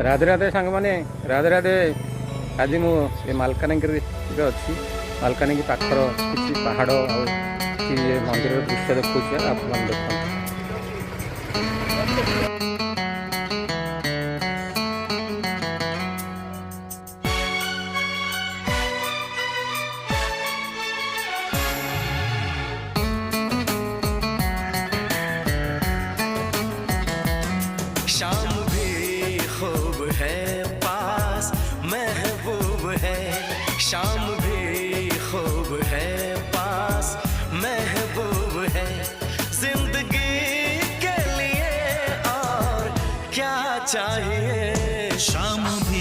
ରାଧେ ରାଧେ ସାଙ୍ଗମାନେ, ରାଧେ ରାଧେ। ଆଜି ମୁଁ ଏ ମାଲକାନଗିରିରେ ଅଛି। ମାଲକାନଗିରି ପାଖର କିଛି ପାହାଡ଼ ଆଉ କିଛି ମନ୍ଦିରର ଦୃଶ୍ୟ ଦେଖାଉଛି, ଆପଣମାନେ ଦେଖନ୍ତୁ। शाम भी खूब है पास महबूब है, शाम भी खूब है पास महबूब है, जिंदगी के लिए और क्या चाहिए। शाम भी